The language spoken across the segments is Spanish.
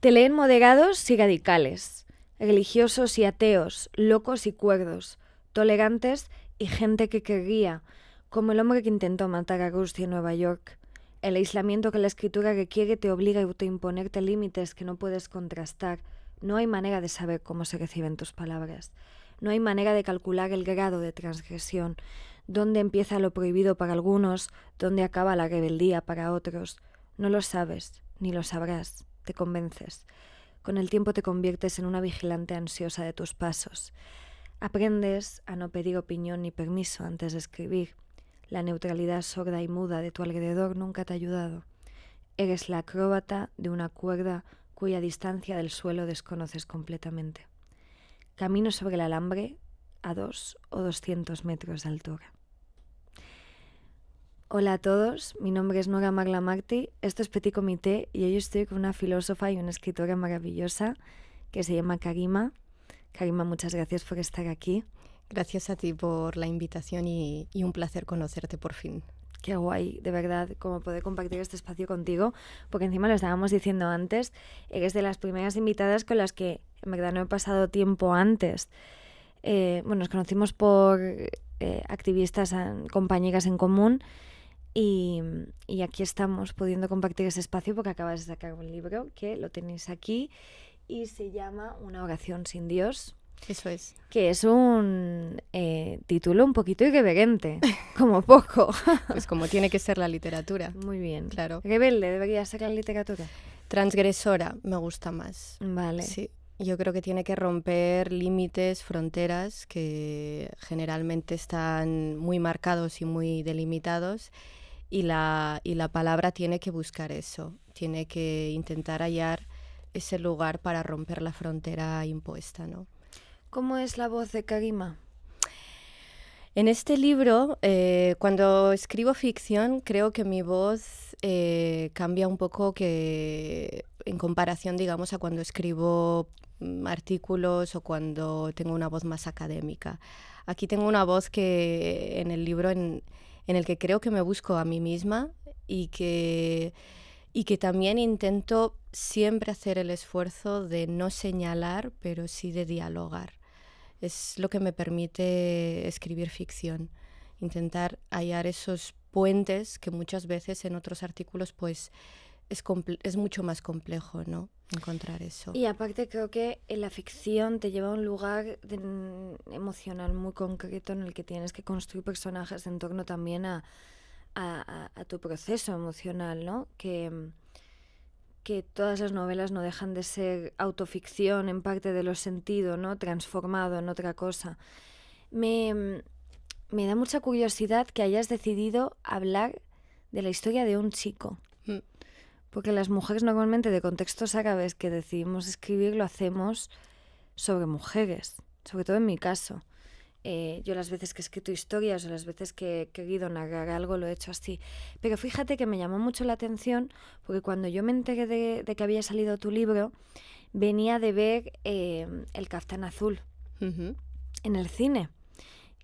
Te leen moderados y radicales, religiosos y ateos, locos y cuerdos, tolerantes y gente que querría, como el hombre que intentó matar a Rusty en Nueva York. El aislamiento que la escritura requiere te obliga a autoimponerte límites que no puedes contrastar. No hay manera de saber cómo se reciben tus palabras. No hay manera de calcular el grado de transgresión, dónde empieza lo prohibido para algunos, dónde acaba la rebeldía para otros. No lo sabes, ni lo sabrás, te convences. Con el tiempo te conviertes en una vigilante ansiosa de tus pasos. Aprendes a no pedir opinión ni permiso antes de escribir. La neutralidad sorda y muda de tu alrededor nunca te ha ayudado. Eres la acróbata de una cuerda cuya distancia del suelo desconoces completamente. Camino sobre el alambre a 2 o 200 metros de altura. Hola a todos, mi nombre es Nora Marla Martí, esto es Petit Comité y hoy estoy con una filósofa y una escritora maravillosa que se llama Karima. Karima, muchas gracias por estar aquí. Gracias a ti por la invitación y un placer conocerte por fin. Qué guay, de verdad, como poder compartir este espacio contigo, porque encima lo estábamos diciendo antes, eres de las primeras invitadas con las que en verdad no he pasado tiempo antes. Nos conocimos por activistas, compañeras en común y aquí estamos pudiendo compartir ese espacio porque acabas de sacar un libro que lo tenéis aquí y se llama Una oración sin Dios. Eso es. Que es un título un poquito irreverente, como poco. Pues como tiene que ser la literatura. Muy bien. Claro. Rebelde debería ser la literatura. Transgresora me gusta más. Vale. Sí. Yo creo que tiene que romper límites, fronteras que generalmente están muy marcados y muy delimitados y la palabra tiene que buscar eso, tiene que intentar hallar ese lugar para romper la frontera impuesta, ¿no? ¿Cómo es la voz de Karima? En este libro, cuando escribo ficción, creo que mi voz cambia un poco que en comparación, digamos, a cuando escribo artículos o cuando tengo una voz más académica. Aquí tengo una voz que en el libro en el que creo que me busco a mí misma y que también intento siempre hacer el esfuerzo de no señalar, pero sí de dialogar. Es lo que me permite escribir ficción, intentar hallar esos puentes que muchas veces en otros artículos pues es mucho más complejo, ¿no? Encontrar eso. Y aparte creo que en la ficción te lleva a un lugar emocional muy concreto en el que tienes que construir personajes en torno también a tu proceso emocional, ¿no? Que todas las novelas no dejan de ser autoficción en parte de lo sentido, ¿no? Transformado en otra cosa. Me da mucha curiosidad que hayas decidido hablar de la historia de un chico. Porque las mujeres normalmente de contextos árabes que decidimos escribir lo hacemos sobre mujeres, sobre todo en mi caso. Yo las veces que he escrito historias o las veces que he querido narrar algo lo he hecho así. Pero fíjate que me llamó mucho la atención porque cuando yo me enteré de que había salido tu libro, venía de ver El Caftán Azul en el cine.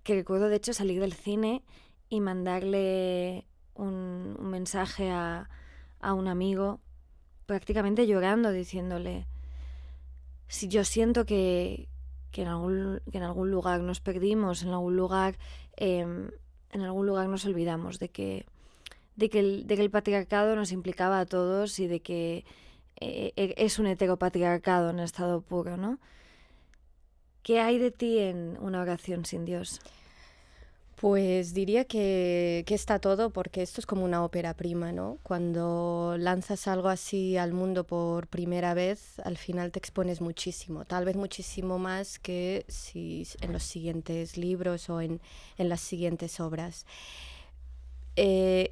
Que recuerdo de hecho salir del cine y mandarle un mensaje a un amigo prácticamente llorando, diciéndole: si yo siento que en algún lugar nos perdimos, en algún lugar nos olvidamos de que el patriarcado nos implicaba a todos y de que es un heteropatriarcado en estado puro, ¿no? ¿Qué hay de ti en Una oración sin Dios? Pues diría que está todo, porque esto es como una ópera prima, ¿no? Cuando lanzas algo así al mundo por primera vez, al final te expones muchísimo, tal vez muchísimo más que si en los siguientes libros o en las siguientes obras.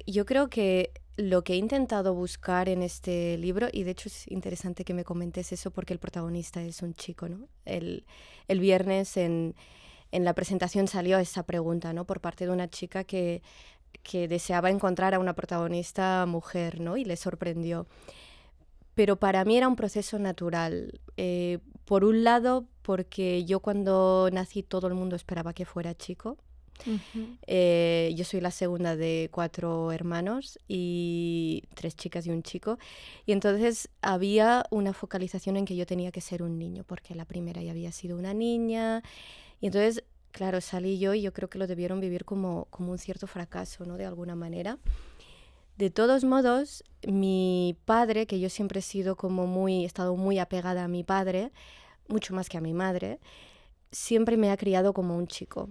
Yo creo que lo que he intentado buscar en este libro, y de hecho es interesante que me comentes eso porque el protagonista es un chico, ¿no? El viernes en la presentación salió esa pregunta, ¿no? Por parte de una chica que deseaba encontrar a una protagonista mujer, ¿no? Y le sorprendió. Pero para mí era un proceso natural. Por un lado, porque yo cuando nací todo el mundo esperaba que fuera chico. Uh-huh. Yo soy la segunda de 4 hermanos y 3 chicas y un chico. Y entonces había una focalización en que yo tenía que ser un niño, porque la primera ya había sido una niña. Y entonces, claro, salí yo y yo creo que lo debieron vivir como un cierto fracaso, ¿no? De alguna manera. De todos modos, mi padre, que yo siempre he sido he estado muy apegada a mi padre, mucho más que a mi madre, siempre me ha criado como un chico.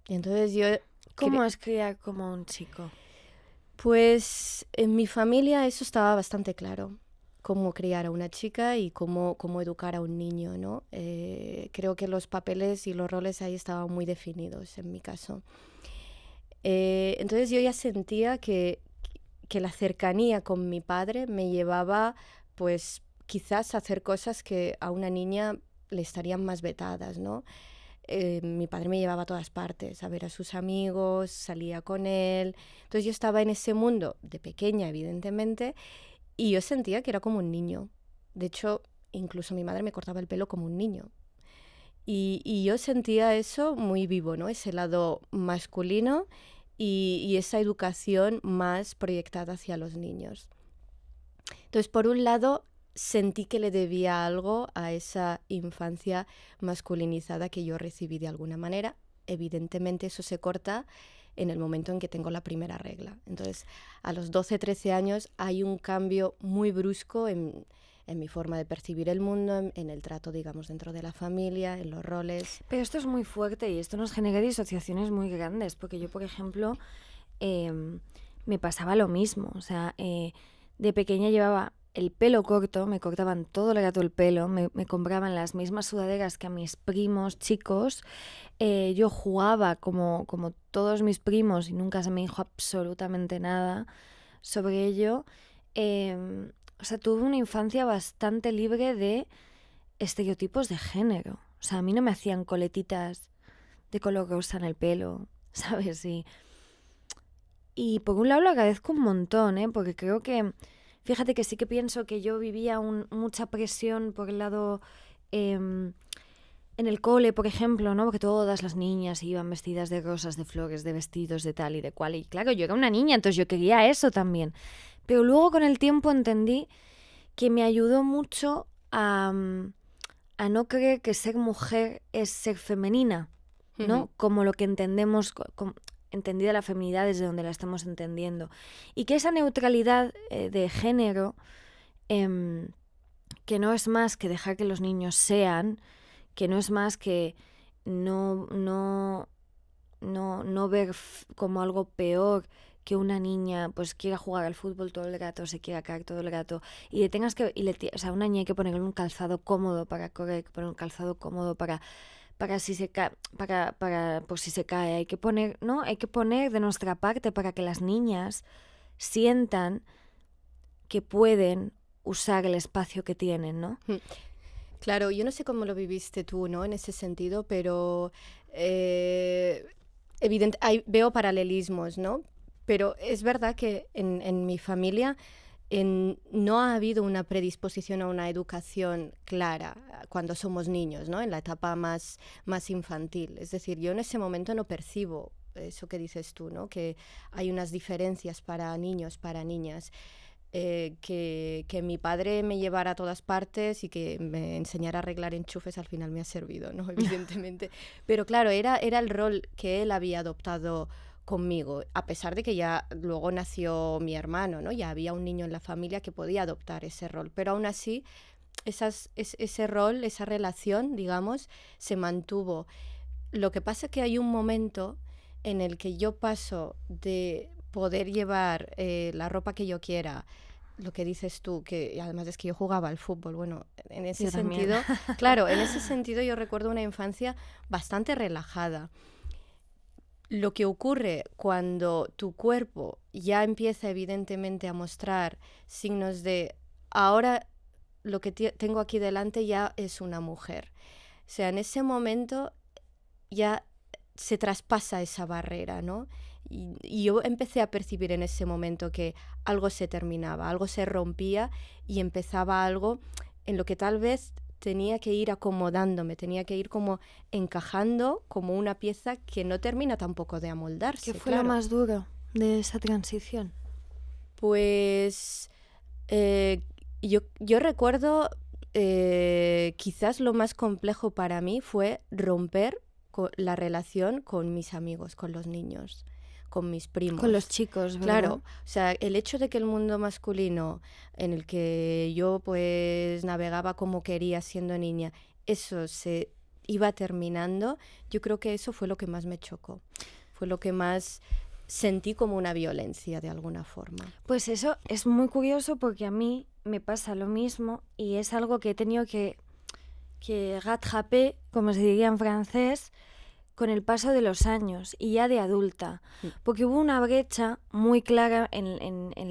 Y entonces yo... ¿Cómo es criar como un chico? Pues en mi familia eso estaba bastante claro, cómo criar a una chica y cómo educar a un niño, ¿no? Creo que los papeles y los roles ahí estaban muy definidos en mi caso. Entonces yo ya sentía que la cercanía con mi padre me llevaba, pues, quizás a hacer cosas que a una niña le estarían más vetadas, ¿no? Mi padre me llevaba a todas partes, a ver a sus amigos, salía con él. Entonces yo estaba en ese mundo, de pequeña evidentemente, y yo sentía que era como un niño. De hecho, incluso mi madre me cortaba el pelo como un niño. Y yo sentía eso muy vivo, ¿no? Ese lado masculino y esa educación más proyectada hacia los niños. Entonces, por un lado, sentí que le debía algo a esa infancia masculinizada que yo recibí de alguna manera. Evidentemente eso se corta en el momento en que tengo la primera regla. Entonces, a los 12, 13 años hay un cambio muy brusco en mi forma de percibir el mundo, en el trato, digamos, dentro de la familia, en los roles. Pero esto es muy fuerte y esto nos genera disociaciones muy grandes, porque yo, por ejemplo, me pasaba lo mismo. O sea, de pequeña llevaba el pelo corto, me cortaban todo el rato el pelo, me compraban las mismas sudaderas que a mis primos chicos, yo jugaba como todos mis primos y nunca se me dijo absolutamente nada sobre ello. O sea, tuve una infancia bastante libre de estereotipos de género. O sea, a mí no me hacían coletitas de color rosa en el pelo, ¿sabes? Y por un lado lo agradezco un montón, porque creo que, fíjate que sí que pienso que yo vivía mucha presión por el lado, en el cole, por ejemplo, ¿no? Porque todas las niñas iban vestidas de rosas, de flores, de vestidos, de tal y de cual. Y claro, yo era una niña, entonces yo quería eso también. Pero luego con el tiempo entendí que me ayudó mucho a no creer que ser mujer es ser femenina, ¿no? Uh-huh. Como lo que entendemos, entendida la feminidad desde donde la estamos entendiendo. Y que esa neutralidad de género, que no es más que dejar que los niños sean, que no es más que no ver como algo peor que una niña pues quiera jugar al fútbol todo el rato, se quiera caer todo el rato y o sea, a una niña hay que ponerle un calzado cómodo para correr, hay que poner un calzado cómodo para si se cae, por si se cae, hay que poner de nuestra parte para que las niñas sientan que pueden usar el espacio que tienen, ¿no? Claro, yo no sé cómo lo viviste tú, ¿no? En ese sentido, pero veo paralelismos, ¿no? Pero es verdad que en mi familia no ha habido una predisposición a una educación clara cuando somos niños, ¿no? En la etapa más infantil. Es decir, yo en ese momento no percibo eso que dices tú, ¿no? Que hay unas diferencias para niños, para niñas. Que mi padre me llevara a todas partes y que me enseñara a arreglar enchufes al final me ha servido, ¿no? Evidentemente. Pero claro, era el rol que él había adoptado conmigo, a pesar de que ya luego nació mi hermano, ¿no? Ya había un niño en la familia que podía adoptar ese rol, pero aún así ese rol, esa relación, digamos, se mantuvo. Lo que pasa es que hay un momento en el que yo paso de poder llevar la ropa que yo quiera, lo que dices tú, que además es que yo jugaba al fútbol, bueno, en ese Yo sentido, claro, en ese sentido yo recuerdo una infancia bastante relajada. Lo que ocurre cuando tu cuerpo ya empieza evidentemente a mostrar signos de ahora lo que tengo aquí delante ya es una mujer. O sea, en ese momento ya se traspasa esa barrera, ¿no? Y yo empecé a percibir en ese momento que algo se terminaba, algo se rompía y empezaba algo en lo que tal vez tenía que ir acomodándome, tenía que ir como encajando como una pieza que no termina tampoco de amoldarse. ¿Qué fue lo más duro de esa transición? Pues Yo recuerdo, quizás lo más complejo para mí fue romper la relación con mis amigos, con los niños, con mis Con los primos. chicos, ¿verdad? Claro, o sea, el hecho de que el mundo masculino en el que yo pues navegaba como quería siendo niña, eso se iba terminando, yo creo que eso fue lo que más me chocó, fue lo que más sentí como una violencia de alguna forma. Pues eso es muy curioso porque a mí me pasa lo mismo y es algo que he tenido que rattraper, como se diría en francés, con el paso de los años y ya de adulta, porque hubo una brecha muy clara,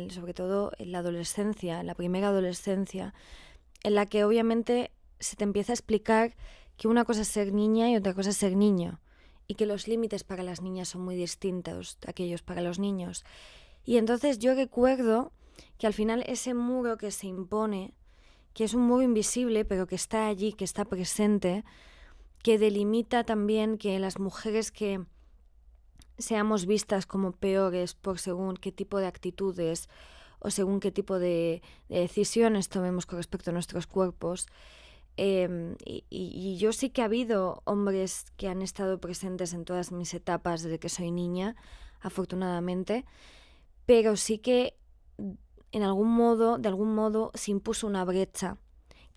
sobre todo en la adolescencia, en la primera adolescencia, en la que obviamente se te empieza a explicar que una cosa es ser niña y otra cosa es ser niño, y que los límites para las niñas son muy distintos de aquellos para los niños. Y entonces yo recuerdo que al final ese muro que se impone, que es un muro invisible, pero que está allí, que está presente, que delimita también que las mujeres que seamos vistas como peores por según qué tipo de actitudes o según qué tipo de decisiones tomemos con respecto a nuestros cuerpos. Y yo sí que ha habido hombres que han estado presentes en todas mis etapas desde que soy niña, afortunadamente, pero sí que de algún modo se impuso una brecha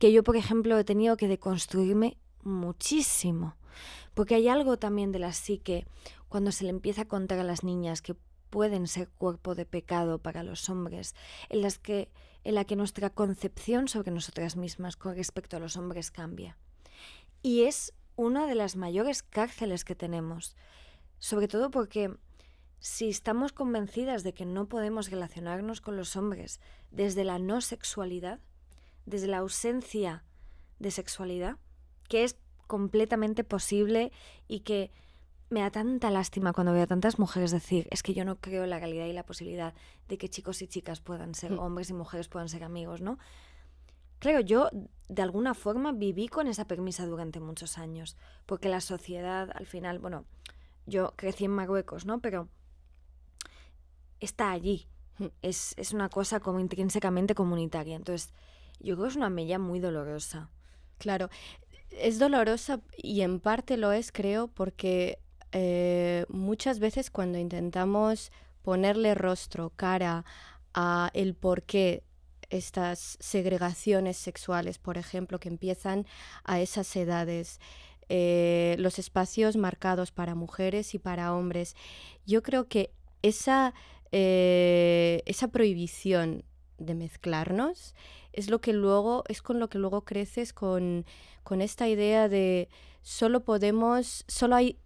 que yo, por ejemplo, he tenido que deconstruirme muchísimo, porque hay algo también de la psique cuando se le empieza a contar a las niñas que pueden ser cuerpo de pecado para los hombres, en la que nuestra concepción sobre nosotras mismas con respecto a los hombres cambia. Y es una de las mayores cárceles que tenemos, sobre todo porque si estamos convencidas de que no podemos relacionarnos con los hombres desde la no sexualidad, desde la ausencia de sexualidad, que es completamente posible y que me da tanta lástima cuando veo a tantas mujeres decir, es que yo no creo en la realidad y la posibilidad de que chicos y chicas puedan ser hombres y mujeres puedan ser amigos, ¿no? Claro, yo de alguna forma viví con esa premisa durante muchos años, porque la sociedad al final, bueno, yo crecí en Marruecos, ¿no? Pero está allí, es una cosa como intrínsecamente comunitaria, entonces yo creo que es una mella muy dolorosa. Claro, es dolorosa y en parte lo es, creo, porque muchas veces cuando intentamos ponerle rostro, cara a el porqué estas segregaciones sexuales, por ejemplo, que empiezan a esas edades, los espacios marcados para mujeres y para hombres, yo creo que esa prohibición de mezclarnos es con lo que luego creces con esta idea de solo hay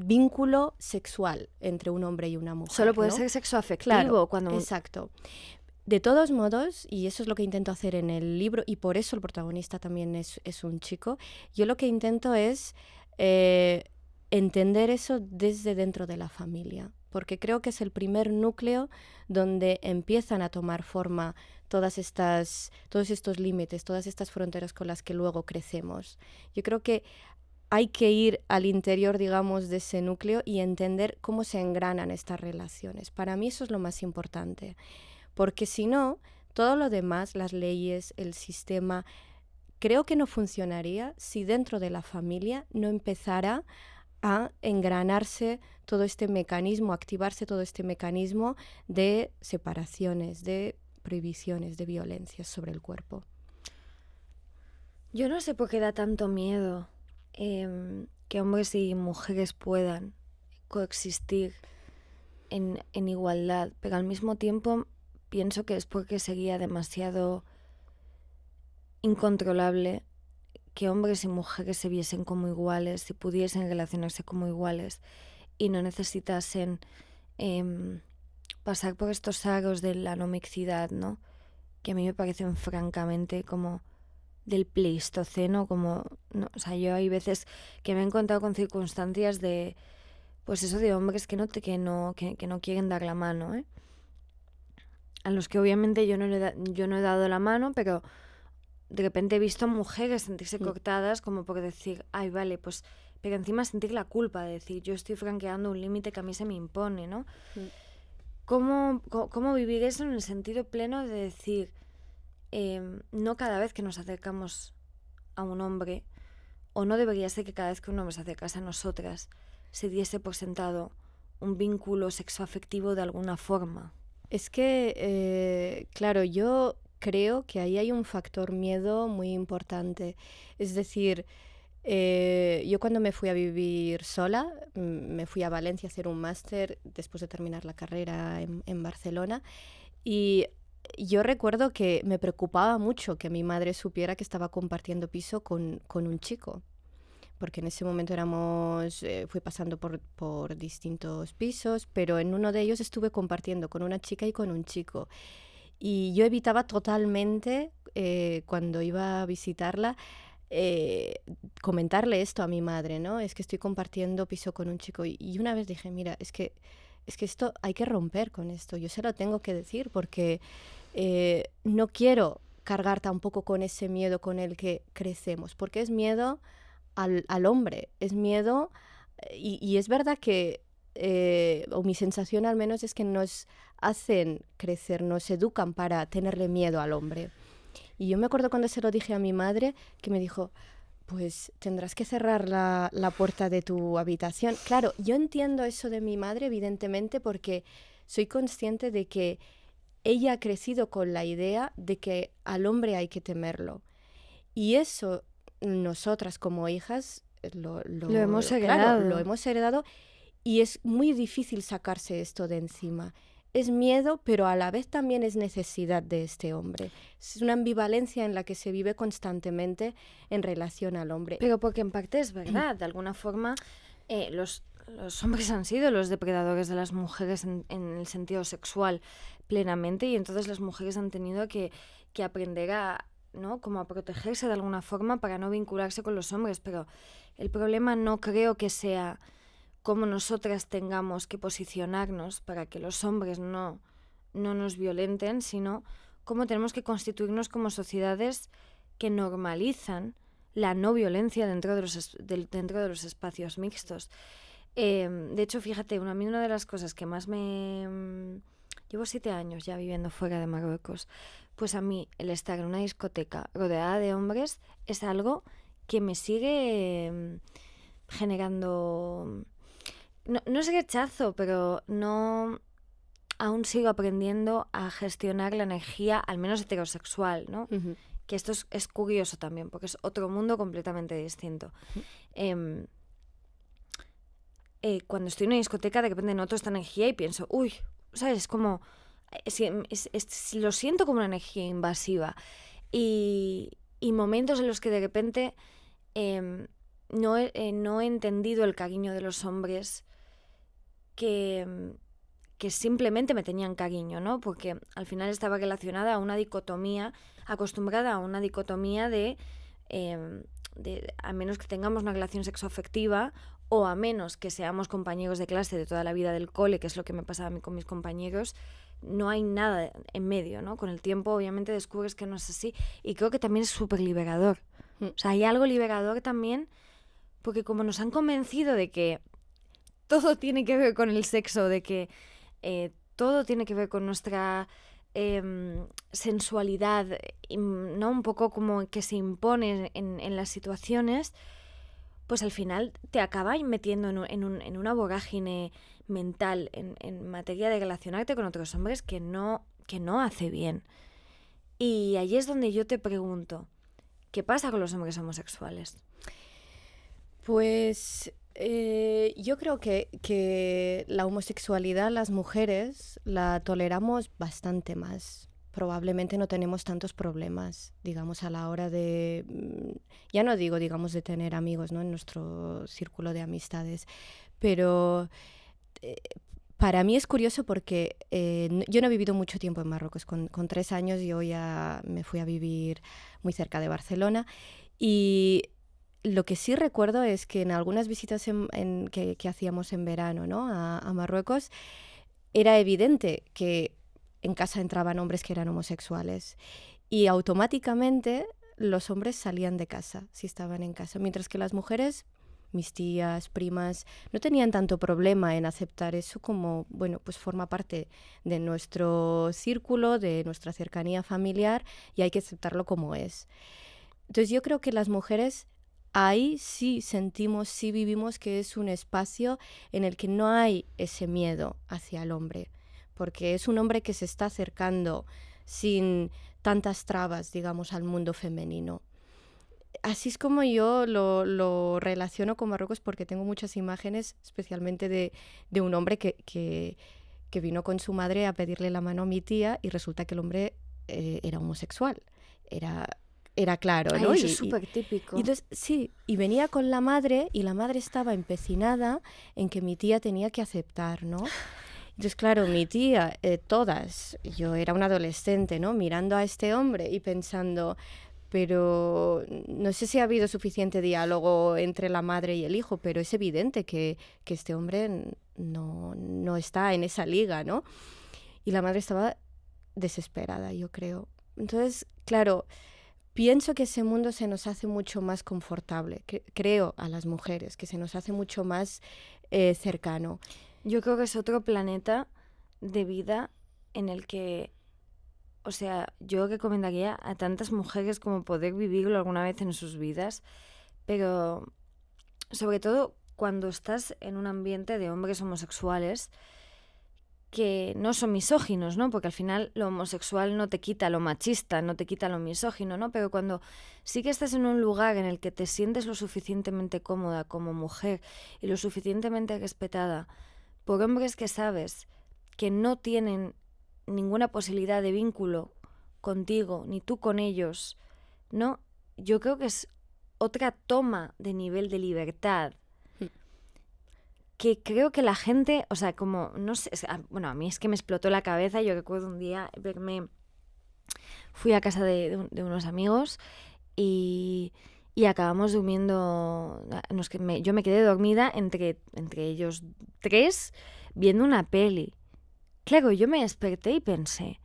vínculo sexual entre un hombre y una mujer. Solo puede ¿no? ser sexoafectivo. Claro, cuando exacto. De todos modos, y eso es lo que intento hacer en el libro, y por eso el protagonista también es un chico, yo lo que intento es entender eso desde dentro de la familia, porque creo que es el primer núcleo donde empiezan a tomar forma todos estos límites, todas estas fronteras con las que luego crecemos. Yo creo que hay que ir al interior, digamos, de ese núcleo y entender cómo se engranan estas relaciones. Para mí eso es lo más importante, porque si no, todo lo demás, las leyes, el sistema, creo que no funcionaría si dentro de la familia no empezara a engranarse todo este mecanismo, activarse todo este mecanismo de separaciones, de prohibiciones, de violencias sobre el cuerpo. Yo no sé por qué da tanto miedo que hombres y mujeres puedan coexistir en igualdad, pero al mismo tiempo pienso que es porque sería demasiado incontrolable que hombres y mujeres se viesen como iguales y pudiesen relacionarse como iguales y no necesitasen pasar por estos aros de la no mixidad, ¿no? Que a mí me parecen francamente como del Pleistoceno, como, no, o sea, yo hay veces que me he encontrado con circunstancias de, pues eso, de hombres que no quieren dar la mano, ¿eh? A los que obviamente yo no he dado la mano, pero de repente he visto mujeres sentirse cortadas como por decir, ay, vale, pues, pero encima sentir la culpa de decir, yo estoy franqueando un límite que a mí se me impone, ¿no? ¿Cómo vivir eso en el sentido pleno de decir, no cada vez que nos acercamos a un hombre, o no debería ser que cada vez que un hombre se acercase a nosotras se diese por sentado un vínculo sexoafectivo de alguna forma. Es que, claro, yo creo que ahí hay un factor miedo muy importante. Es decir, yo cuando me fui a vivir sola, me fui a Valencia a hacer un máster después de terminar la carrera en Barcelona, y yo recuerdo que me preocupaba mucho que mi madre supiera que estaba compartiendo piso con un chico, porque en ese momento fui pasando por distintos pisos, pero en uno de ellos estuve compartiendo con una chica y con un chico. Y yo evitaba totalmente, cuando iba a visitarla, comentarle esto a mi madre, ¿no? Es que estoy compartiendo piso con un chico. Y una vez dije, mira, es que esto hay que romper con esto. Yo se lo tengo que decir porque no quiero cargar tampoco con ese miedo con el que crecemos, porque es miedo al hombre, es miedo, y es verdad que, o mi sensación al menos es que nos hacen crecer, nos educan para tenerle miedo al hombre. Y yo me acuerdo cuando se lo dije a mi madre, que me dijo, pues tendrás que cerrar la puerta de tu habitación. Claro, yo entiendo eso de mi madre, evidentemente, porque soy consciente de que ella ha crecido con la idea de que al hombre hay que temerlo. Y eso nosotras como hijas lo hemos heredado. Claro, lo hemos heredado, y es muy difícil sacarse esto de encima. Es miedo, pero a la vez también es necesidad de este hombre. Es una ambivalencia en la que se vive constantemente en relación al hombre. Pero porque en parte es verdad, de alguna forma los hombres han sido los depredadores de las mujeres en el sentido sexual plenamente, y entonces las mujeres han tenido que aprender a, ¿no?, como a protegerse de alguna forma para no vincularse con los hombres. Pero el problema no creo que sea cómo nosotras tengamos que posicionarnos para que los hombres no nos violenten, sino cómo tenemos que constituirnos como sociedades que normalizan la no violencia dentro de los espacios mixtos. De hecho, fíjate, a mí una de las cosas que más llevo 7 años ya viviendo fuera de Marruecos, pues a mí el estar en una discoteca rodeada de hombres es algo que me sigue generando... No es rechazo, pero aún sigo aprendiendo a gestionar la energía, al menos heterosexual, ¿no? Uh-huh. Que esto es curioso también, porque es otro mundo completamente distinto. Uh-huh. Cuando estoy en una discoteca, de repente noto esta energía y pienso, uy, ¿sabes? Es como... lo siento como una energía invasiva. Y momentos en los que de repente no he entendido el cariño de los hombres que simplemente me tenían cariño, ¿no? Porque al final estaba relacionada a una dicotomía, acostumbrada a una dicotomía de a menos que tengamos una relación sexoafectiva, o a menos que seamos compañeros de clase de toda la vida del cole, que es lo que me pasaba a mí con mis compañeros, no hay nada en medio, ¿no? Con el tiempo obviamente descubres que no es así, y creo que también es súper liberador. O sea, hay algo liberador también, porque como nos han convencido de que todo tiene que ver con el sexo, de que todo tiene que ver con nuestra sensualidad, ¿no? Un poco como que se impone en las situaciones, pues al final te acaba metiendo en una vorágine mental en materia de relacionarte con otros hombres que no hace bien. Y ahí es donde yo te pregunto, ¿qué pasa con los hombres homosexuales? Pues yo creo que la homosexualidad las mujeres la toleramos bastante más. Probablemente no tenemos tantos problemas, digamos, a la hora de, ya no digo, digamos, de tener amigos, ¿no?, en nuestro círculo de amistades, pero para mí es curioso porque yo no he vivido mucho tiempo en Marruecos. Con 3 años yo ya me fui a vivir muy cerca de Barcelona, y lo que sí recuerdo es que en algunas visitas que hacíamos en verano, ¿no?, a Marruecos, era evidente que en casa entraban hombres que eran homosexuales, y automáticamente los hombres salían de casa si estaban en casa, mientras que las mujeres mis tías, primas, no tenían tanto problema en aceptar eso como, bueno, pues forma parte de nuestro círculo, de nuestra cercanía familiar y hay que aceptarlo como es. Entonces yo creo que las mujeres ahí sí sentimos, sí vivimos que es un espacio en el que no hay ese miedo hacia el hombre, porque es un hombre que se está acercando sin tantas trabas, digamos, al mundo femenino. Así es como yo lo relaciono con Marruecos, porque tengo muchas imágenes, especialmente de un hombre que vino con su madre a pedirle la mano a mi tía y resulta que el hombre era homosexual. Era claro, Ay, ¿no? eso es súper típico. Y entonces, sí, y venía con la madre y la madre estaba empecinada en que mi tía tenía que aceptar, ¿no? Entonces, claro, mi tía, yo era una adolescente, ¿no? Mirando a este hombre y pensando, pero no sé si ha habido suficiente diálogo entre la madre y el hijo, pero es evidente que este hombre no está en esa liga, ¿no? Y la madre estaba desesperada, yo creo. Entonces, claro, pienso que ese mundo se nos hace mucho más confortable, creo a las mujeres, que se nos hace mucho más cercano. Yo creo que es otro planeta de vida en el que, o sea, yo recomendaría a tantas mujeres como poder vivirlo alguna vez en sus vidas, pero sobre todo cuando estás en un ambiente de hombres homosexuales que no son misóginos, ¿no? Porque al final lo homosexual no te quita lo machista, no te quita lo misógino, ¿no? Pero cuando sí que estás en un lugar en el que te sientes lo suficientemente cómoda como mujer y lo suficientemente respetada por hombres que sabes que no tienen ninguna posibilidad de vínculo contigo, ni tú con ellos, ¿no? Yo creo que es otra toma de nivel de libertad que creo que la gente, o sea, como, no sé, bueno, a mí es que me explotó la cabeza. Yo recuerdo un día fui a casa de unos amigos y acabamos durmiendo, yo me quedé dormida entre ellos tres viendo una peli. Claro, yo me desperté y pensé,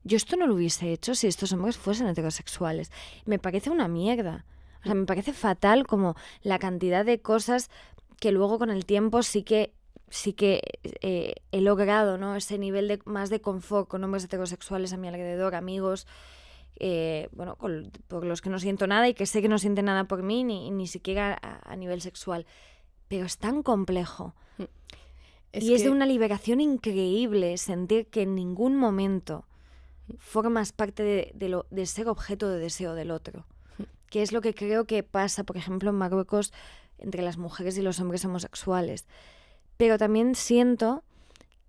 yo esto no lo hubiese hecho si estos hombres fuesen heterosexuales. Me parece una mierda. O sea, me parece fatal como la cantidad de cosas que luego con el tiempo sí que he logrado, ¿no? Ese nivel más de confort con hombres heterosexuales a mi alrededor, amigos, bueno, por los que no siento nada y que sé que no sienten nada por mí, ni siquiera a nivel sexual. Pero es tan complejo. Es de una liberación increíble sentir que en ningún momento formas parte de ser objeto de deseo del otro. Que es lo que creo que pasa, por ejemplo, en Marruecos entre las mujeres y los hombres homosexuales. Pero también siento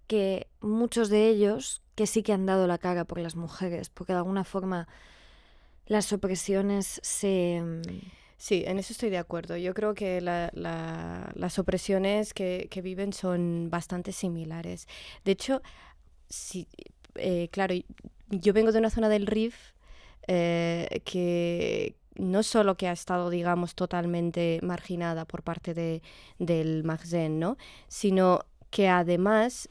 que muchos de ellos que sí que han dado la cara por las mujeres, porque de alguna forma las opresiones se... Sí, en eso estoy de acuerdo. Yo creo que las opresiones que viven son bastante similares. De hecho, sí, claro, yo vengo de una zona del Rif que no solo que ha estado, digamos, totalmente marginada por parte del Maghzen, ¿no? Sino que además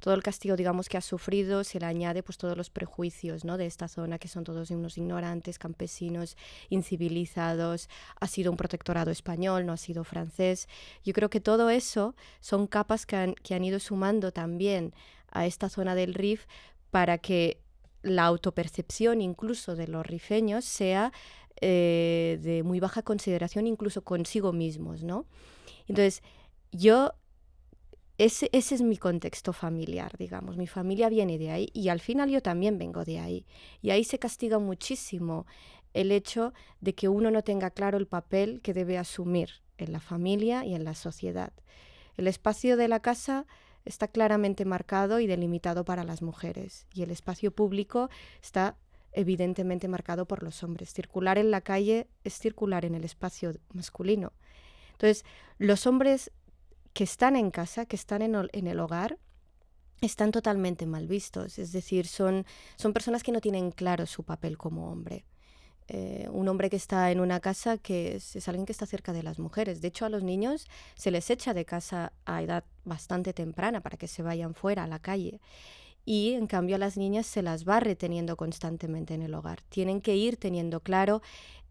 todo el castigo, digamos, que ha sufrido se le añade pues todos los prejuicios, ¿no? De esta zona, que son todos unos ignorantes, campesinos, incivilizados. Ha sido un protectorado español, no ha sido francés. Yo creo que todo eso son capas que han ido sumando también a esta zona del Rif para que la autopercepción incluso de los rifeños sea de muy baja consideración incluso consigo mismos, ¿no? Entonces, ese es mi contexto familiar, digamos. Mi familia viene de ahí y al final yo también vengo de ahí. Y ahí se castiga muchísimo el hecho de que uno no tenga claro el papel que debe asumir en la familia y en la sociedad. El espacio de la casa está claramente marcado y delimitado para las mujeres y el espacio público está evidentemente marcado por los hombres. Circular en la calle es circular en el espacio masculino. Entonces, los hombres que están en casa, que están en el hogar, están totalmente mal vistos. Es decir, son personas que no tienen claro su papel como hombre. Un hombre que está en una casa que es alguien que está cerca de las mujeres. De hecho, a los niños se les echa de casa a edad bastante temprana para que se vayan fuera a la calle. Y, en cambio, a las niñas se las va reteniendo constantemente en el hogar. Tienen que ir teniendo claro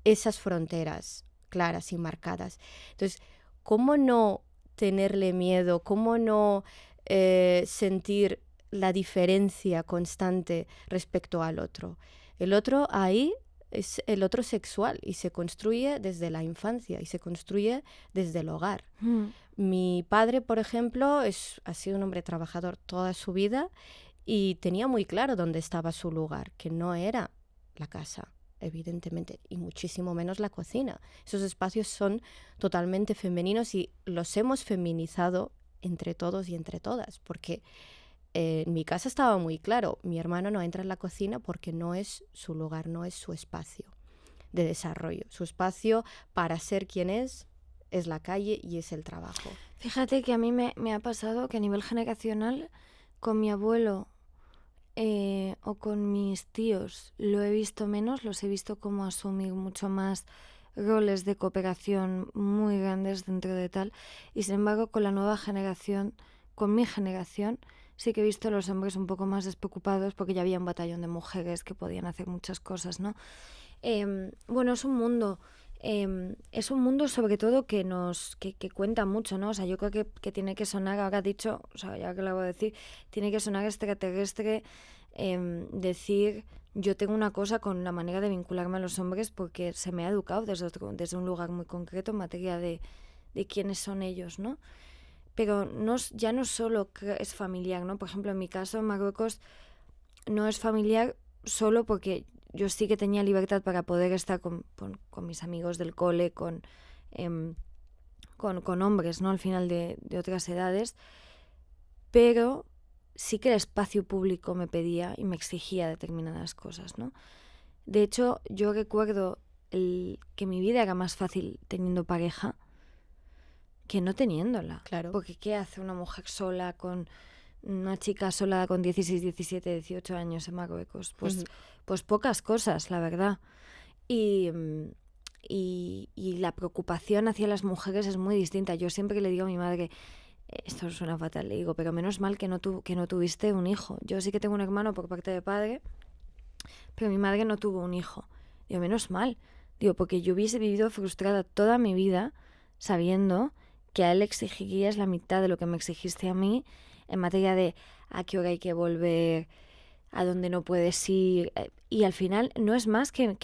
esas fronteras. claras y marcadas. Entonces, ¿cómo no tenerle miedo? ¿Cómo no sentir la diferencia constante respecto al otro? El otro ahí es el otro sexual y se construye desde la infancia y se construye desde el hogar. Mi padre, por ejemplo, ha sido un hombre trabajador toda su vida y tenía muy claro dónde estaba su lugar, que no era la casa, evidentemente, y muchísimo menos la cocina. Esos espacios son totalmente femeninos y los hemos feminizado entre todos y entre todas, porque en mi casa estaba muy claro, mi hermano no entra en la cocina porque no es su lugar, no es su espacio de desarrollo. Su espacio para ser quien es la calle y es el trabajo. Fíjate que a mí me ha pasado que a nivel generacional, con mi abuelo o con mis tíos lo he visto menos, los he visto como asumir mucho más roles de cooperación muy grandes dentro de tal, y sin embargo con la nueva generación, con mi generación, sí que he visto a los hombres un poco más despreocupados porque ya había un batallón de mujeres que podían hacer muchas cosas, ¿no? Bueno, es un mundo sobre todo que cuenta mucho, ¿no? O sea, yo creo que tiene que sonar, ahora dicho, o sea, ya que lo voy a decir, tiene que sonar extraterrestre decir yo tengo una cosa con la manera de vincularme a los hombres porque se me ha educado desde un lugar muy concreto en materia de quiénes son ellos, ¿no? Pero ya no solo es familiar, ¿no? Por ejemplo, en mi caso, en Marruecos, no es familiar solo porque yo sí que tenía libertad para poder estar con mis amigos del cole, con hombres, ¿no? Al final de otras edades, pero sí que el espacio público me pedía y me exigía determinadas cosas, ¿no? De hecho, yo recuerdo que mi vida era más fácil teniendo pareja que no teniéndola. Claro. Porque ¿qué hace una mujer sola con una chica sola con 16, 17, 18 años en Marruecos? Pues pocas cosas, la verdad. Y la preocupación hacia las mujeres es muy distinta. Yo siempre le digo a mi madre, esto suena fatal, le digo, pero menos mal que no tuviste un hijo. Yo sí que tengo un hermano por parte de padre, pero mi madre no tuvo un hijo. Digo, menos mal. Digo, porque yo hubiese vivido frustrada toda mi vida sabiendo que a él le exigirías la mitad de lo que me exigiste a mí en materia de a qué hora hay que volver, a dónde no puedes ir. Y al final no es más que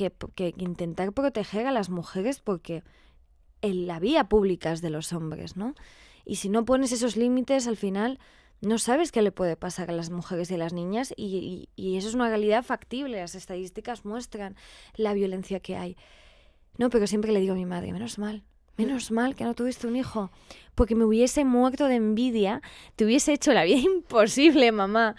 intentar proteger a las mujeres porque la vía pública es de los hombres, ¿no? Y si no pones esos límites, al final no sabes qué le puede pasar a las mujeres y a las niñas y eso es una realidad factible. Las estadísticas muestran la violencia que hay. No, pero siempre le digo a mi madre, menos mal que no tuviste un hijo, porque me hubiese muerto de envidia, te hubiese hecho la vida imposible, mamá.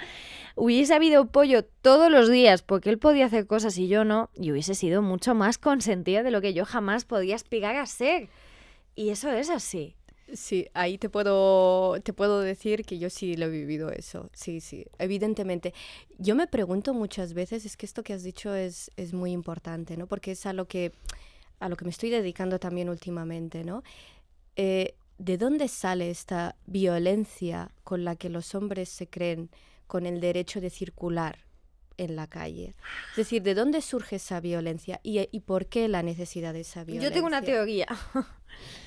Hubiese habido pollo todos los días porque él podía hacer cosas y yo no, y hubiese sido mucho más consentida de lo que yo jamás podía aspirar a ser. Y eso es así. Sí, ahí te puedo decir que yo sí lo he vivido eso, sí, evidentemente. Yo me pregunto muchas veces, es que esto que has dicho es muy importante, ¿no? Porque es a lo que me estoy dedicando también últimamente, ¿no? ¿De dónde sale esta violencia con la que los hombres se creen con el derecho de circular en la calle? Es decir, ¿de dónde surge esa violencia y por qué la necesidad de esa violencia? Yo tengo una teoría.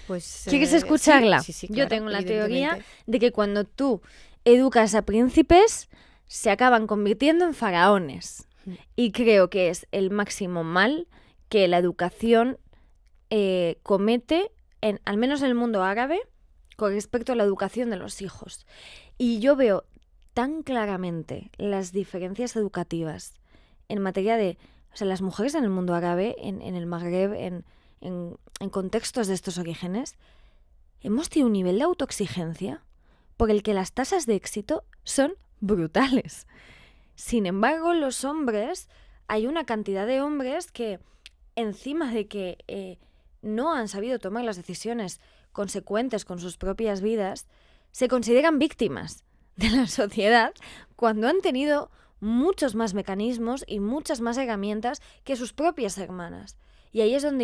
Pues, ¿quieres escucharla? Sí, claro, yo tengo la teoría de que cuando tú educas a príncipes, se acaban convirtiendo en faraones. Y creo que es el máximo mal que la educación comete, al menos en el mundo árabe, con respecto a la educación de los hijos. Y yo veo tan claramente las diferencias educativas en materia de... O sea, las mujeres en el mundo árabe, en el Magreb, en contextos de estos orígenes, hemos tenido un nivel de autoexigencia por el que las tasas de éxito son brutales. Sin embargo, los hombres, hay una cantidad de hombres que, encima de que no han sabido tomar las decisiones consecuentes con sus propias vidas, se consideran víctimas de la sociedad cuando han tenido muchos más mecanismos y muchas más herramientas que sus propias hermanas. Y ahí es donde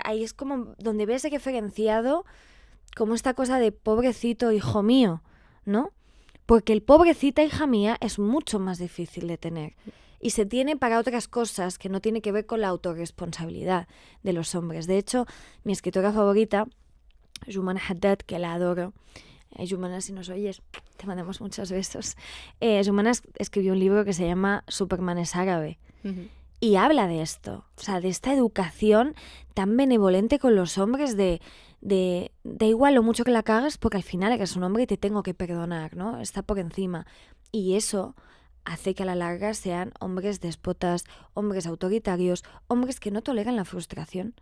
ahí es como donde ves referenciado como esta cosa de pobrecito hijo mío, ¿no? Porque el pobrecita hija mía es mucho más difícil de tener. Y se tiene para otras cosas que no tiene que ver con la autorresponsabilidad de los hombres. De hecho, mi escritora favorita, Jumana Haddad, que la adoro. Jumana, si nos oyes, te mandamos muchos besos. Jumana escribió un libro que se llama Superman es árabe. Ujú. Y habla de esto, o sea, de esta educación tan benevolente con los hombres de da igual lo mucho que la cagas porque al final eres un hombre y te tengo que perdonar, ¿no? Está por encima. Y eso hace que a la larga sean hombres déspotas, hombres autoritarios, hombres que no toleran la frustración.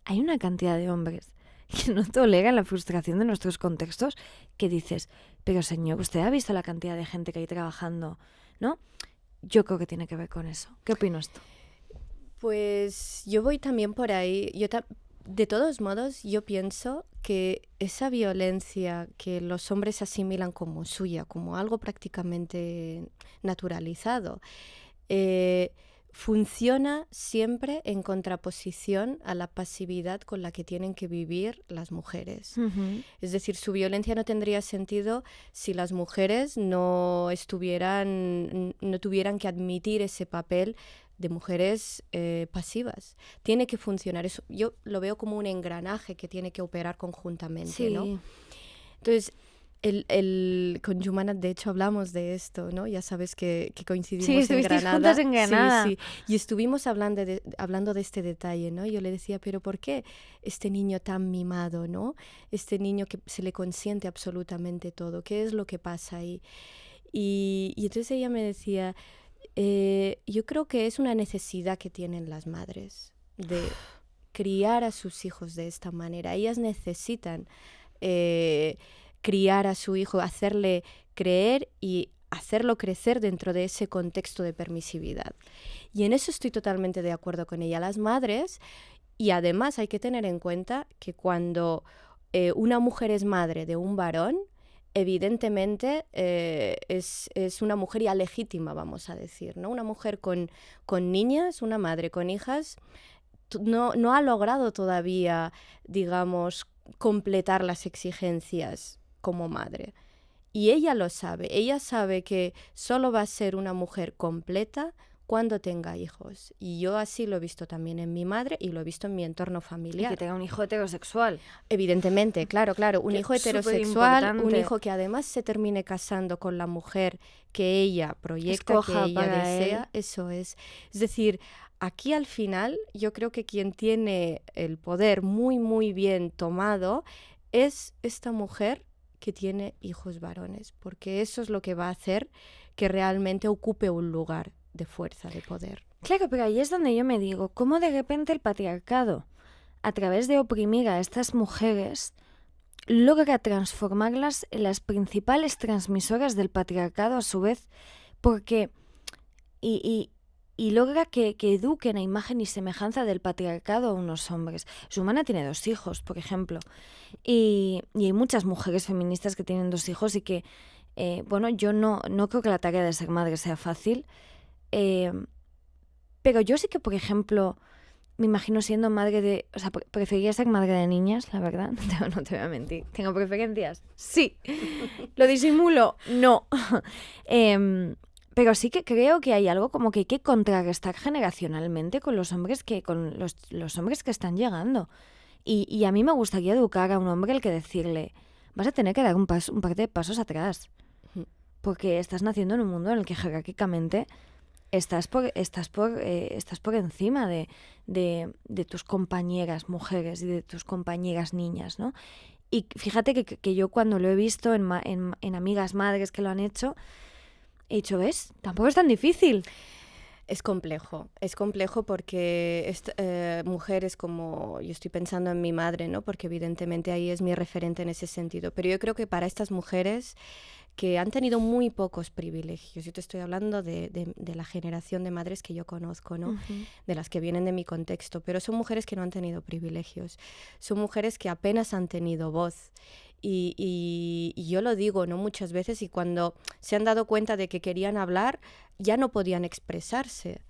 Hay una cantidad de hombres que no toleran la frustración de nuestros contextos que dices, pero señor, ¿usted ha visto la cantidad de gente que hay trabajando, ¿no? Yo creo que tiene que ver con eso. ¿Qué opinas tú? Pues yo voy también por ahí. De todos modos, yo pienso que esa violencia que los hombres asimilan como suya, como algo prácticamente naturalizado, funciona siempre en contraposición a la pasividad con la que tienen que vivir las mujeres. Uh-huh. Es decir, su violencia no tendría sentido si las mujeres no tuvieran que admitir ese papel de mujeres pasivas. Tiene que funcionar. Eso, yo lo veo como un engranaje que tiene que operar conjuntamente, Sí. ¿no? Entonces, con Jumana, de hecho, hablamos de esto, ¿no? Ya sabes que coincidimos en estuvisteis Granada. juntas en Granada. Sí. Y estuvimos hablando de este detalle, ¿no? Yo le decía, pero ¿por qué este niño tan mimado, ¿no? Este niño que se le consiente absolutamente todo. ¿Qué es lo que pasa ahí? Y entonces ella me decía, yo creo que es una necesidad que tienen las madres de criar a sus hijos de esta manera. Ellas necesitan criar a su hijo, hacerle creer y hacerlo crecer dentro de ese contexto de permisividad. Y en eso estoy totalmente de acuerdo con ella. Las madres, y además hay que tener en cuenta que cuando una mujer es madre de un varón, evidentemente es una mujer ya legítima, vamos a decir, ¿no? Una mujer con niñas, una madre con hijas, no ha logrado todavía, digamos, completar las exigencias como madre. Y ella lo sabe. Ella sabe que solo va a ser una mujer completa cuando tenga hijos. Y yo así lo he visto también en mi madre y lo he visto en mi entorno familiar. Y que tenga un hijo heterosexual. Evidentemente, claro. Un Que hijo es heterosexual, un superimportante. hijo que además se termine casando con la mujer que ella proyecta, Escoja que ella para desea. él. Eso es. Es decir, aquí al final yo creo que quien tiene el poder muy, muy bien tomado es esta mujer que tiene hijos varones, porque eso es lo que va a hacer que realmente ocupe un lugar de fuerza, de poder. Claro, pero ahí es donde yo me digo, ¿cómo de repente el patriarcado, a través de oprimir a estas mujeres, logra transformarlas en las principales transmisoras del patriarcado a su vez? Porque... Y logra que eduquen a imagen y semejanza del patriarcado a unos hombres. Jumana tiene 2 hijos, por ejemplo. Y hay muchas mujeres feministas que tienen 2 hijos y que, bueno, yo no creo que la tarea de ser madre sea fácil. Pero yo sí que, por ejemplo, me imagino siendo madre de... O sea, preferiría ser madre de niñas, la verdad. No te voy a mentir. ¿Tengo preferencias? Sí. ¿Lo disimulo? No. Pero sí que creo que hay algo como que hay que contrarrestar generacionalmente con los hombres con los hombres que están llegando. Y a mí me gustaría educar a un hombre al que decirle, vas a tener que dar un par de pasos atrás. Porque estás naciendo en un mundo en el que jerárquicamente estás por encima de tus compañeras mujeres y de tus compañeras niñas, ¿no? Y fíjate que yo cuando lo he visto en amigas madres que lo han hecho, he dicho, ¿ves? Tampoco es tan difícil. Es complejo porque mujeres como, yo estoy pensando en mi madre, ¿no? Porque evidentemente ahí es mi referente en ese sentido, pero yo creo que para estas mujeres que han tenido muy pocos privilegios, yo te estoy hablando de la generación de madres que yo conozco, ¿no? Uh-huh. De las que vienen de mi contexto, pero son mujeres que no han tenido privilegios, son mujeres que apenas han tenido voz. Y yo lo digo, ¿no? Muchas veces, y cuando se han dado cuenta de que querían hablar, ya no podían expresarse.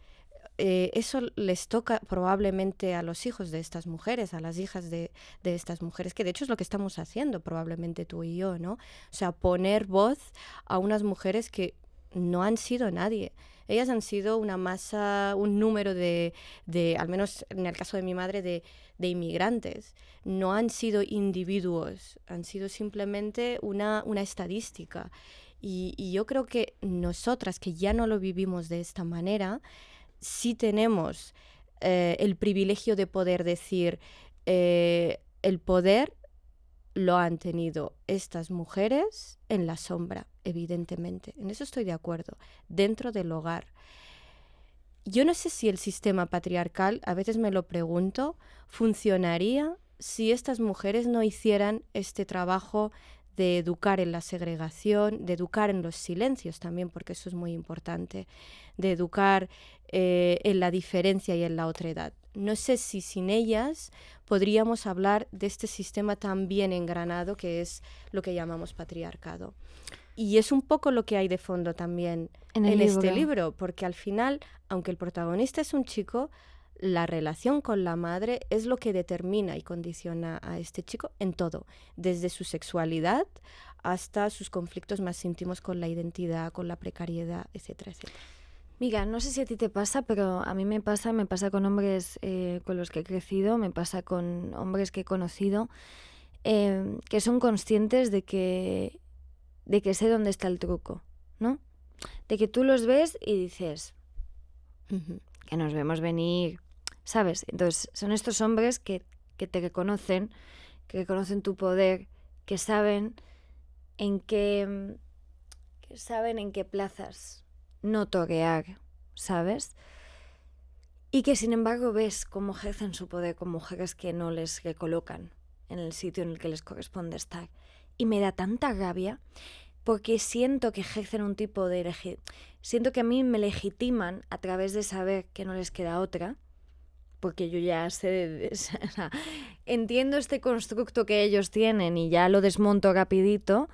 eso les toca probablemente a los hijos de estas mujeres, a las hijas de estas mujeres, que de hecho es lo que estamos haciendo probablemente tú y yo, ¿no? O sea, poner voz a unas mujeres que no han sido nadie. Ellas han sido una masa, un número al menos en el caso de mi madre, de inmigrantes. No han sido individuos, han sido simplemente una estadística. Y yo creo que nosotras, que ya no lo vivimos de esta manera, sí tenemos el privilegio de poder decir, el poder lo han tenido estas mujeres en la sombra, evidentemente. En eso estoy de acuerdo, dentro del hogar. Yo no sé si el sistema patriarcal, a veces me lo pregunto, funcionaría si estas mujeres no hicieran este trabajo de educar en la segregación, de educar en los silencios también, porque eso es muy importante, de educar en la diferencia y en la otredad. No sé si sin ellas podríamos hablar de este sistema tan bien engranado que es lo que llamamos patriarcado. Y es un poco lo que hay de fondo también en este libro, porque al final, aunque el protagonista es un chico, la relación con la madre es lo que determina y condiciona a este chico en todo, desde su sexualidad hasta sus conflictos más íntimos con la identidad, con la precariedad, etcétera, etcétera. Mira, no sé si a ti te pasa, pero a mí me pasa con hombres con los que he crecido, me pasa con hombres que he conocido, que son conscientes de que sé dónde está el truco, ¿no? De que tú los ves y dices, que nos vemos venir, ¿sabes? Entonces son estos hombres que te reconocen, que reconocen tu poder, que saben en qué plazas no torear, ¿sabes? Y que sin embargo ves cómo ejercen su poder con mujeres que no les recolocan en el sitio en el que les corresponde estar. Y me da tanta rabia porque siento que ejercen un tipo de... Siento que a mí me legitiman a través de saber que no les queda otra, porque yo ya sé... o sea, entiendo este constructo que ellos tienen y ya lo desmonto rapidito,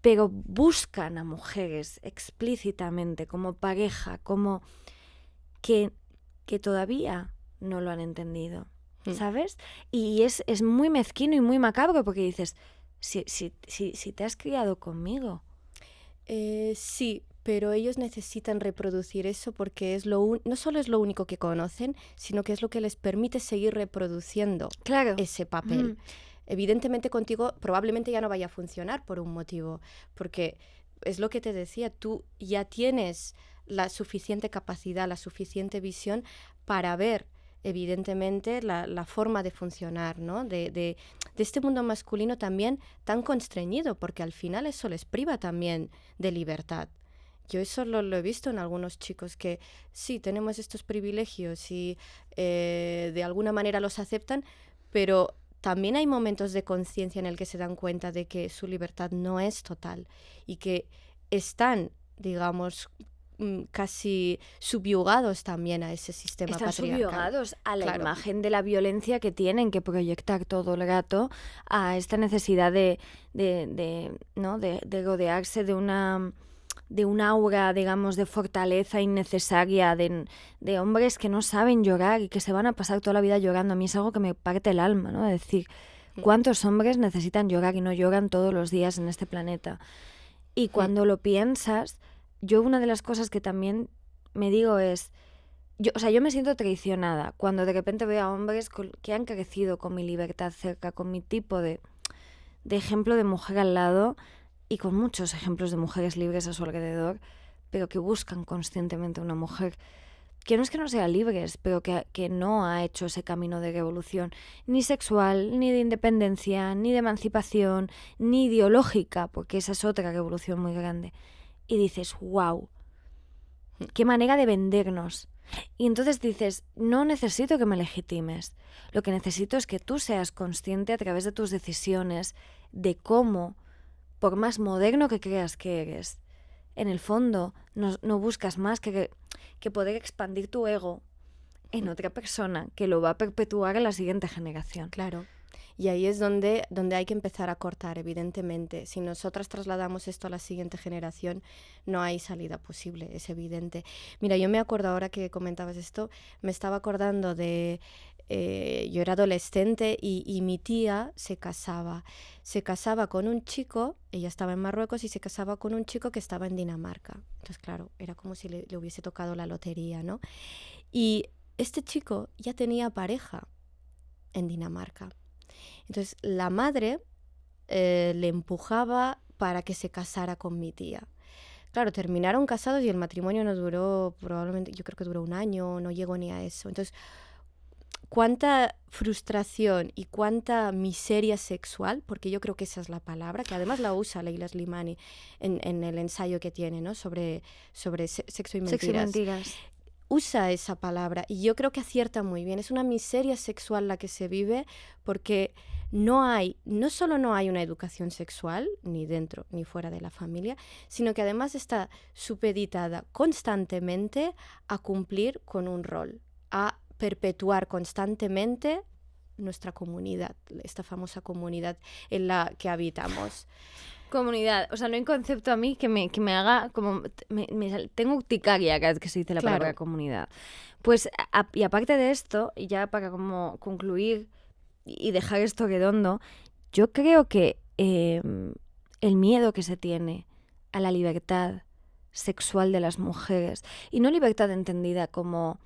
pero buscan a mujeres explícitamente como pareja, como que todavía no lo han entendido, ¿sabes? Y es muy mezquino y muy macabro porque dices, si te has criado conmigo. Sí, pero ellos necesitan reproducir eso porque no solo es lo único que conocen, sino que es lo que les permite seguir reproduciendo ese papel. Evidentemente contigo probablemente ya no vaya a funcionar por un motivo, porque es lo que te decía, tú ya tienes la suficiente capacidad, la suficiente visión para ver evidentemente la forma de funcionar, ¿no? de este mundo masculino también tan constreñido, porque al final eso les priva también de libertad. Yo eso lo he visto en algunos chicos que sí, tenemos estos privilegios y de alguna manera los aceptan, pero también hay momentos de conciencia en el que se dan cuenta de que su libertad no es total y que están, digamos, casi subyugados también a ese sistema patriarcal. Están subyugados a la imagen de la violencia que tienen que proyectar todo el rato, a esta necesidad de rodearse de un aura, digamos, de fortaleza innecesaria, de hombres que no saben llorar y que se van a pasar toda la vida llorando. A mí es algo que me parte el alma, ¿no? Es decir, ¿cuántos hombres necesitan llorar y no lloran todos los días en este planeta? Y cuando lo piensas, yo una de las cosas que también me digo es, yo me siento traicionada cuando de repente veo a hombres que han crecido con mi libertad cerca, con mi tipo de ejemplo de mujer al lado, y con muchos ejemplos de mujeres libres a su alrededor, pero que buscan conscientemente una mujer que no es que no sea libres, pero que no ha hecho ese camino de revolución, ni sexual, ni de independencia, ni de emancipación, ni ideológica, porque esa es otra revolución muy grande. Y dices, wow, qué manera de vendernos. Y entonces dices, no necesito que me legitimes. Lo que necesito es que tú seas consciente a través de tus decisiones de cómo, por más moderno que creas que eres, en el fondo no buscas más que poder expandir tu ego en otra persona que lo va a perpetuar en la siguiente generación. Claro. Y ahí es donde hay que empezar a cortar, evidentemente. Si nosotras trasladamos esto a la siguiente generación, no hay salida posible, es evidente. Mira, yo me acuerdo ahora que comentabas esto, me estaba acordando de... yo era adolescente y mi tía se casaba. Se casaba con un chico, ella estaba en Marruecos y se casaba con un chico que estaba en Dinamarca. Entonces, claro, era como si le hubiese tocado la lotería, ¿no? Y este chico ya tenía pareja en Dinamarca. Entonces la madre le empujaba para que se casara con mi tía. Claro, terminaron casados y el matrimonio no duró, probablemente, yo creo que duró un año, no llegó ni a eso. Entonces, cuánta frustración y cuánta miseria sexual, porque yo creo que esa es la palabra, que además la usa Leila Slimani en el ensayo que tiene, ¿no? sobre sexo y mentiras. Sexo y mentiras. Usa esa palabra y yo creo que acierta muy bien. Es una miseria sexual la que se vive porque no solo no hay una educación sexual, ni dentro ni fuera de la familia, sino que además está supeditada constantemente a cumplir con un rol, a perpetuar constantemente nuestra comunidad, esta famosa comunidad en la que habitamos. Comunidad, o sea, no hay concepto a mí que me haga como... tengo urticaria cada vez que se dice la palabra comunidad. Pues, y aparte de esto, y ya para como concluir y dejar esto redondo, yo creo que el miedo que se tiene a la libertad sexual de las mujeres, y no libertad entendida como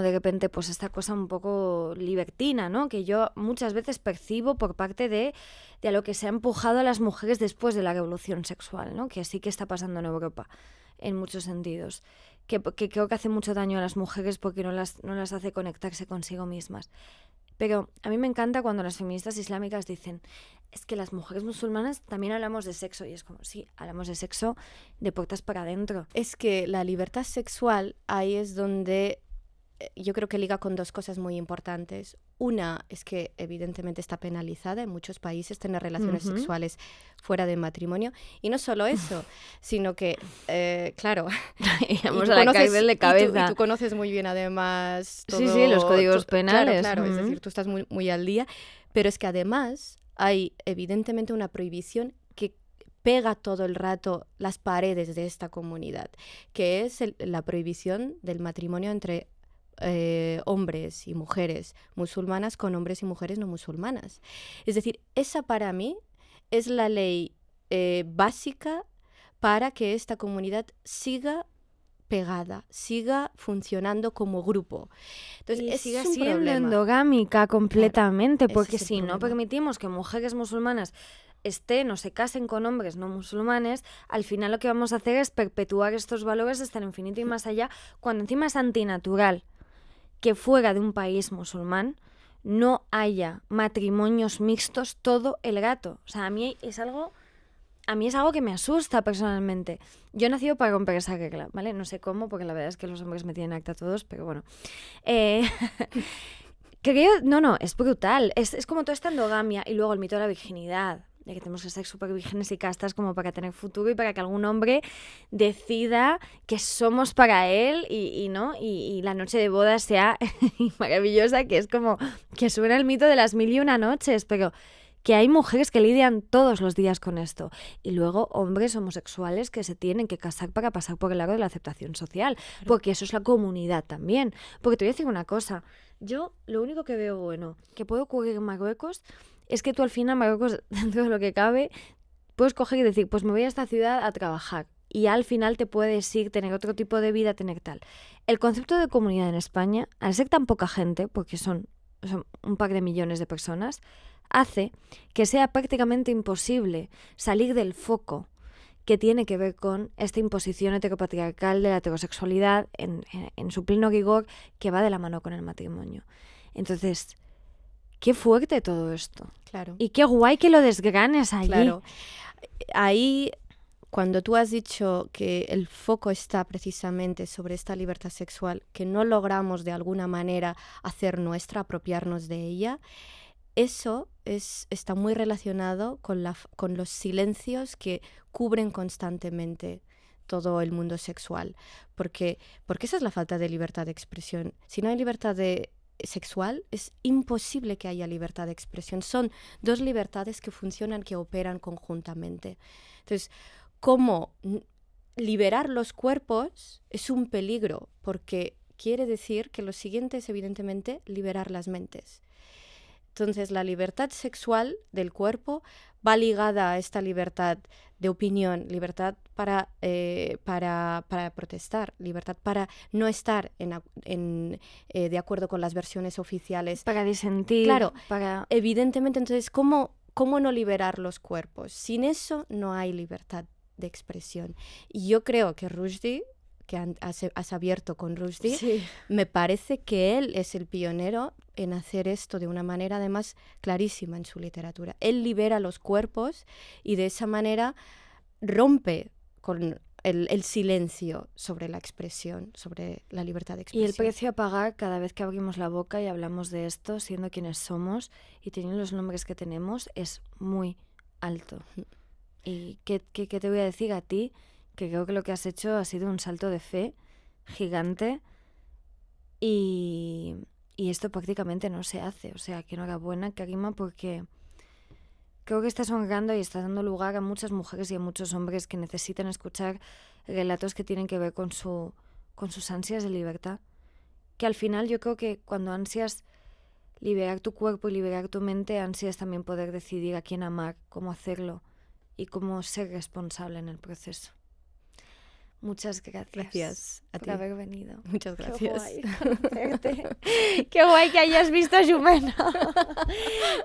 de repente pues esta cosa un poco libertina, ¿no? Que yo muchas veces percibo por parte de a lo que se ha empujado a las mujeres después de la revolución sexual, ¿no? Que sí que está pasando en Europa en muchos sentidos, que creo que hace mucho daño a las mujeres porque no las hace conectarse consigo mismas. Pero a mí me encanta cuando las feministas islámicas dicen, es que las mujeres musulmanas también hablamos de sexo, y es como, sí, hablamos de sexo de puertas para adentro. Es que la libertad sexual ahí es donde yo creo que liga con dos cosas muy importantes. Una es que evidentemente está penalizada en muchos países tener relaciones sexuales fuera de matrimonio. Y no solo eso, sino que, claro... Vamos a la cárcel de cabeza. Y tú conoces muy bien además todo... Sí, los códigos penales. Claro, es decir, tú estás muy, muy al día. Pero es que además hay evidentemente una prohibición que pega todo el rato las paredes de esta comunidad, que es la prohibición del matrimonio entre hombres y mujeres musulmanas con hombres y mujeres no musulmanas. Es decir, esa para mí es la ley básica para que esta comunidad siga pegada, siga funcionando como grupo. Entonces, y siga siendo endogámica completamente, claro, porque si no permitimos que mujeres musulmanas estén o se casen con hombres no musulmanes, al final lo que vamos a hacer es perpetuar estos valores hasta el infinito y más allá, cuando encima es antinatural que fuera de un país musulmán no haya matrimonios mixtos todo el rato. O sea, a mí es algo que me asusta personalmente. Yo he nacido para romper esa regla, ¿vale? No sé cómo, porque la verdad es que los hombres me tienen acta todos, pero bueno. Es brutal. Es como toda esta endogamia y luego el mito de la virginidad, de que tenemos que ser súper vírgenes y castas como para tener futuro y para que algún hombre decida que somos para él y la noche de boda sea maravillosa, que es como que suena el mito de las 1001 noches, pero que hay mujeres que lidian todos los días con esto. Y luego hombres homosexuales que se tienen que casar para pasar por el lado de la aceptación social, claro, porque eso es la comunidad también. Porque te voy a decir una cosa, yo lo único que veo bueno que puede ocurrir en Marruecos es que tú al final, Marruecos, dentro de lo que cabe, puedes coger y decir, pues me voy a esta ciudad a trabajar. Y al final te puedes ir, tener otro tipo de vida, tener tal. El concepto de comunidad en España, al ser tan poca gente, porque son un par de millones de personas, hace que sea prácticamente imposible salir del foco que tiene que ver con esta imposición heteropatriarcal de la heterosexualidad en su pleno rigor, que va de la mano con el matrimonio. Entonces, qué fuerte todo esto. Claro. Y qué guay que lo desgranes allí. Claro. Ahí, cuando tú has dicho que el foco está precisamente sobre esta libertad sexual, que no logramos de alguna manera hacer nuestra, apropiarnos de ella, eso está muy relacionado con los silencios que cubren constantemente todo el mundo sexual. Porque esa es la falta de libertad de expresión. Si no hay libertad de sexual, es imposible que haya libertad de expresión. Son dos libertades que funcionan, que operan conjuntamente. Entonces, ¿cómo liberar los cuerpos es un peligro? Porque quiere decir que lo siguiente es, evidentemente, liberar las mentes. Entonces, la libertad sexual del cuerpo va ligada a esta libertad de opinión, libertad para protestar, libertad para no estar de acuerdo con las versiones oficiales. Para disentir. Claro, evidentemente. Entonces, ¿cómo no liberar los cuerpos? Sin eso no hay libertad de expresión. Y yo creo que Rushdie, que has abierto con Rushdie, sí, me parece que él es el pionero en hacer esto de una manera además clarísima en su literatura. Él libera los cuerpos y de esa manera rompe con el silencio sobre la expresión, sobre la libertad de expresión. Y el precio a pagar cada vez que abrimos la boca y hablamos de esto, siendo quienes somos y teniendo los nombres que tenemos, es muy alto. ¿Y qué te voy a decir a ti? Que creo que lo que has hecho ha sido un salto de fe gigante y esto prácticamente no se hace. O sea, que enhorabuena, Karima, porque creo que estás honrando y estás dando lugar a muchas mujeres y a muchos hombres que necesitan escuchar relatos que tienen que ver con sus ansias de libertad. Que al final yo creo que cuando ansias liberar tu cuerpo y liberar tu mente, ansias también poder decidir a quién amar, cómo hacerlo y cómo ser responsable en el proceso. Muchas gracias a por ti. haber venido. Muchas gracias. Qué guay conocerte. Qué guay que hayas visto a Jimena.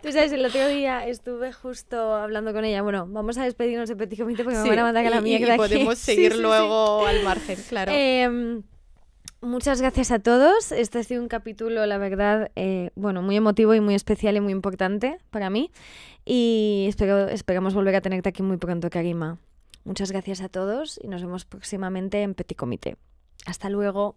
Tú sabes, el otro día estuve justo hablando con ella. Bueno, vamos a despedirnos de Petit Comité porque me van a mandar a la mierda. Y podemos seguir luego al margen, claro. Muchas gracias a todos. Este ha sido un capítulo, la verdad, muy emotivo y muy especial y muy importante para mí. Y esperamos volver a tenerte aquí muy pronto, Karima. Muchas gracias a todos y nos vemos próximamente en Petit Comité. Hasta luego.